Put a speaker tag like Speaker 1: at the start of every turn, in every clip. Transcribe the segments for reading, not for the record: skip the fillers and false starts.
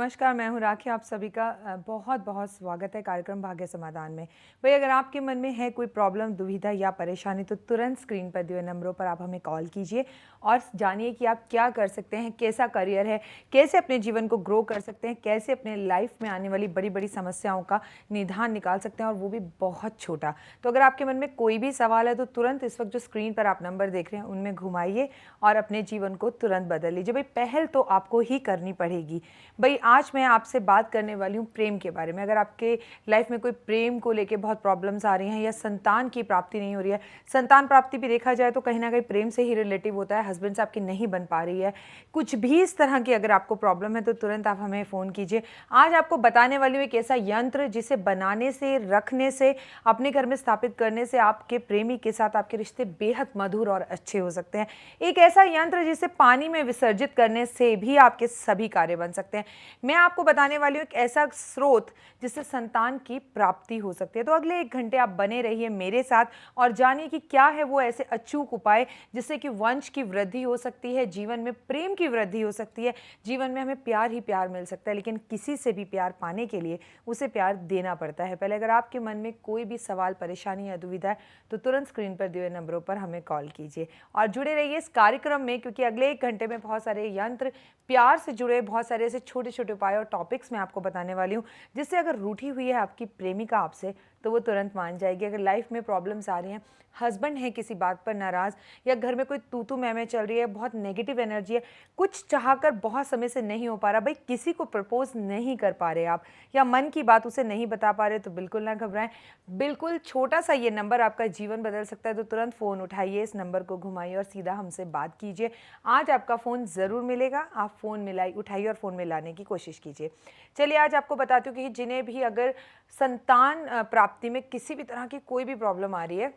Speaker 1: नमस्कार, मैं हूँ राखी। आप सभी का बहुत बहुत स्वागत है कार्यक्रम भाग्य समाधान में। भाई, अगर आपके मन में है कोई प्रॉब्लम, दुविधा या परेशानी तो तुरंत स्क्रीन पर दिए नंबरों पर आप हमें कॉल कीजिए और जानिए कि आप क्या कर सकते हैं, कैसा करियर है, कैसे अपने जीवन को ग्रो कर सकते हैं, कैसे अपने लाइफ में आने वाली बड़ी बड़ी समस्याओं का निदान निकाल सकते हैं, और वो भी बहुत छोटा। तो अगर आपके मन में कोई भी सवाल है तो तुरंत इस वक्त जो स्क्रीन पर आप नंबर देख रहे हैं उनमें घुमाइए और अपने जीवन को तुरंत बदल लीजिए। भाई, पहल तो आपको ही करनी पड़ेगी। भाई, आज मैं आपसे बात करने वाली हूँ प्रेम के बारे में। अगर आपके लाइफ में कोई प्रेम को लेके बहुत प्रॉब्लम्स आ रही हैं या संतान की प्राप्ति नहीं हो रही है, संतान प्राप्ति भी देखा जाए तो कहीं ना कहीं प्रेम से ही रिलेटिव होता है, हस्बैंड से आपकी नहीं बन पा रही है, कुछ भी इस तरह की अगर आपको प्रॉब्लम है तो तुरंत आप हमें फ़ोन कीजिए। आज आपको बताने वाली हूँ एक ऐसा यंत्र जिसे बनाने से, रखने से, अपने घर में स्थापित करने से आपके प्रेमी के साथ आपके रिश्ते बेहद मधुर और अच्छे हो सकते हैं। एक ऐसा यंत्र जिसे पानी में विसर्जित करने से भी आपके सभी कार्य बन सकते हैं। मैं आपको बताने वाली हूँ एक ऐसा स्रोत जिससे संतान की प्राप्ति हो सकती है। तो अगले 1 घंटे आप बने रहिए मेरे साथ और जानिए कि क्या है वो ऐसे अचूक उपाय जिससे कि वंश की वृद्धि हो सकती है, जीवन में प्रेम की वृद्धि हो सकती है, जीवन में हमें प्यार ही प्यार मिल सकता है। लेकिन किसी से भी प्यार पाने के लिए उसे प्यार देना पड़ता है। पहले अगर आपके मन में कोई भी सवाल, परेशानी या दुविधा है तो तुरंत स्क्रीन पर दिए नंबरों पर हमें कॉल कीजिए और जुड़े रहिए इस कार्यक्रम में, क्योंकि अगले 1 घंटे में बहुत सारे यंत्र, प्यार से जुड़े बहुत सारे ऐसे छोटे छोटे उपाय और टॉपिक्स मैं आपको बताने वाली हूँ जिससे अगर रूठी हुई है आपकी प्रेमिका आपसे तो वो तुरंत मान जाएगी। अगर लाइफ में प्रॉब्लम्स आ रही हैं, हस्बैंड है किसी बात पर नाराज़, या घर में कोई तू तू मैं चल रही है, बहुत नेगेटिव एनर्जी है, कुछ चाहकर बहुत समय से नहीं हो पा रहा, भाई किसी को प्रपोज नहीं कर पा रहे आप, या मन की बात उसे नहीं बता पा रहे, तो बिल्कुल ना घबराएं। बिल्कुल छोटा सा ये नंबर आपका जीवन बदल सकता है। तो तुरंत फ़ोन उठाइए, इस नंबर को घुमाइए और सीधा हमसे बात कीजिए। आज आपका फ़ोन ज़रूर मिलेगा, आप फ़ोन मिलाई उठाइए और फ़ोन मिलाने की कोशिश कीजिए। चलिए, आज आपको बताती हूँ कि जिन्हें भी अगर संतान प्राप्ति में किसी भी तरह की कोई भी प्रॉब्लम आ रही है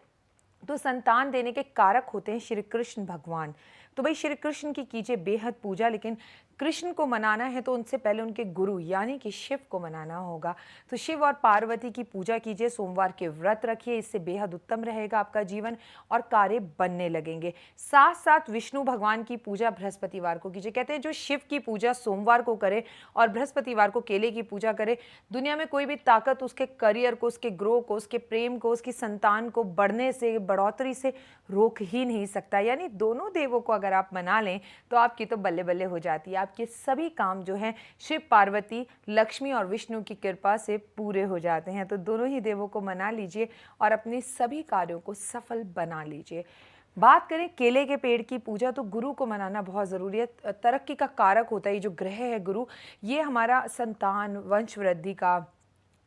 Speaker 1: तो संतान देने के कारक होते हैं श्री कृष्ण भगवान। तो भाई, श्री कृष्ण की कीजिए बेहद पूजा, लेकिन कृष्ण को मनाना है तो उनसे पहले उनके गुरु यानी कि शिव को मनाना होगा। तो शिव और पार्वती की पूजा कीजिए, सोमवार के व्रत रखिए, इससे बेहद उत्तम रहेगा आपका जीवन और कार्य बनने लगेंगे। साथ साथ विष्णु भगवान की पूजा बृहस्पतिवार को कीजिए। कहते हैं जो शिव की पूजा सोमवार को करे और बृहस्पतिवार को केले की पूजा करे, दुनिया में कोई भी ताकत उसके करियर को, उसके ग्रो को, उसके प्रेम को, उसकी संतान को बढ़ने से, बढ़ोतरी से रोक ही नहीं सकता। यानी दोनों देवों को अगर आप मना लें तो आपकी तो बल्ले बल्ले हो जाती है। आपके सभी काम जो हैं शिव, पार्वती, लक्ष्मी और विष्णु की कृपा से पूरे हो जाते हैं। तो दोनों ही देवों को मना लीजिए और अपने सभी कार्यों को सफल बना लीजिए। बात करें केले के पेड़ की पूजा, तो गुरु को मनाना बहुत ज़रूरी है। तरक्की का कारक होता है ये जो ग्रह है गुरु, ये हमारा संतान, वंश वृद्धि का,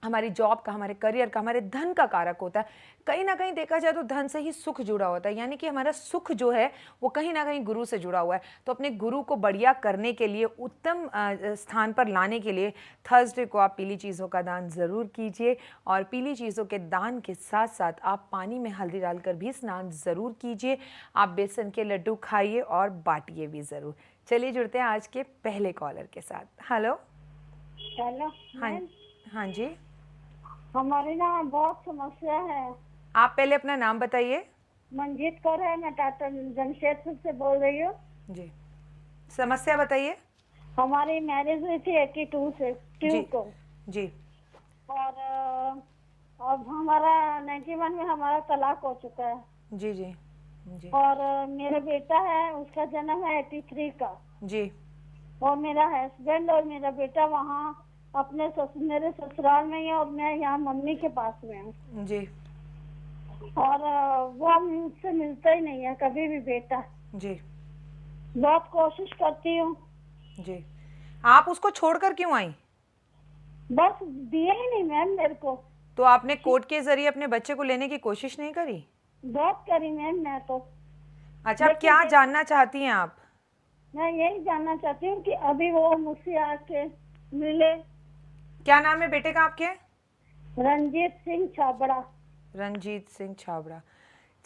Speaker 1: हमारी जॉब का, हमारे करियर का, हमारे धन का कारक होता है। कहीं ना कहीं देखा जाए तो धन से ही सुख जुड़ा होता है, यानी कि हमारा सुख जो है वो कहीं ना कहीं गुरु से जुड़ा हुआ है। तो अपने गुरु को बढ़िया करने के लिए, उत्तम स्थान पर लाने के लिए थर्सडे को आप पीली चीज़ों का दान ज़रूर कीजिए। और पीली चीज़ों के दान के साथ साथ आप पानी में हल्दी डालकर भी स्नान ज़रूर कीजिए। आप बेसन के लड्डू खाइए और बांटिए भी ज़रूर। चलिए, जुड़ते हैं आज के पहले कॉलर के साथ। हेलो।
Speaker 2: हेलो।
Speaker 1: हाँ, हाँ जी,
Speaker 2: हमारे ना बहुत समस्या है।
Speaker 1: आप पहले अपना नाम बताइए।
Speaker 2: मंजीत कौर है, मैं टाटा जमशेदपुर से बोल रही हूँ।
Speaker 1: जी, समस्या बताइए।
Speaker 2: हमारी मैरिज हुई थी 82 से
Speaker 1: जी,
Speaker 2: 2 को।
Speaker 1: जी,
Speaker 2: और अब हमारा 91 में हमारा तलाक हो चुका है।
Speaker 1: जी, जी, जी,
Speaker 2: और मेरा बेटा है, उसका जन्म है 83 का।
Speaker 1: जी,
Speaker 2: और मेरा हस्बैंड और मेरा बेटा वहाँ अपने मेरे ससुराल में ही है, और मैं यहाँ मम्मी के पास में हूँ।
Speaker 1: जी,
Speaker 2: और वो मुझसे मिलता ही नहीं है कभी भी बेटा।
Speaker 1: जी,
Speaker 2: बहुत कोशिश करती हूँ।
Speaker 1: जी। आप उसको छोड़कर क्यों आई?
Speaker 2: बस दिए ही नहीं मैम मेरे को।
Speaker 1: तो आपने कोर्ट के जरिए अपने बच्चे को लेने की कोशिश नहीं करी?
Speaker 2: बहुत करी मैम मैं तो।
Speaker 1: अच्छा, आप क्या जानना चाहती हैं आप?
Speaker 2: मैं यही जानना चाहती हूँ कि अभी वो मुझसे आके मिले।
Speaker 1: क्या नाम है बेटे का आपके?
Speaker 2: रंजीत सिंह छाबड़ा।
Speaker 1: रंजीत सिंह छाबड़ा।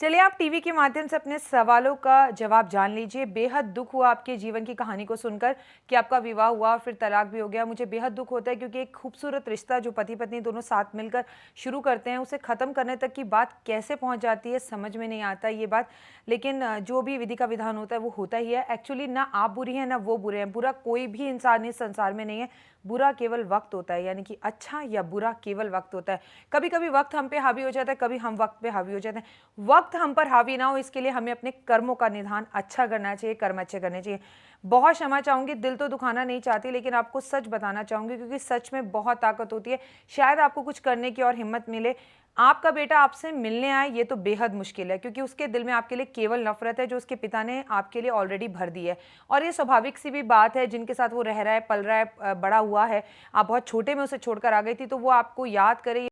Speaker 1: चलिए आप टीवी के माध्यम से अपने सवालों का जवाब जान लीजिए। बेहद दुख हुआ आपके जीवन की कहानी को सुनकर कि आपका विवाह हुआ और फिर तलाक भी हो गया। मुझे बेहद दुख होता है क्योंकि एक खूबसूरत रिश्ता जो पति पत्नी दोनों साथ मिलकर शुरू करते हैं, उसे ख़त्म करने तक की बात कैसे पहुंच जाती है समझ में नहीं आता ये बात। लेकिन जो भी विधि का विधान होता है वो होता ही है। एक्चुअली ना आप बुरी हैं ना वो बुरे हैं। बुरा कोई भी इंसान इस संसार में नहीं है। बुरा केवल वक्त होता है, यानी कि अच्छा या बुरा केवल वक्त होता है। कभी कभी वक्त हम पे हावी हो जाता है, कभी हम वक्त पे हावी हो जाते हैं। वक्त हम पर हावी ना हो इसके लिए हमें अपने कर्मों का निधान अच्छा करना चाहिए, कर्म अच्छे करने चाहिए। बहुत क्षमा चाहूंगी, दिल तो दुखाना नहीं चाहती, लेकिन आपको सच बताना चाहूंगी क्योंकि सच में बहुत ताकत होती है। शायद आपको कुछ करने की और हिम्मत मिले। आपका बेटा आपसे मिलने आए ये तो बेहद मुश्किल है क्योंकि उसके दिल में आपके लिए केवल नफरत है जो उसके पिता ने आपके लिए ऑलरेडी भर दी है। और ये स्वाभाविक सी भी बात है, जिनके साथ वो रह रहा है, पल रहा है, बड़ा हुआ है। आप बहुत छोटे में उसे छोड़कर आ गई थी, तो वो आपको याद करे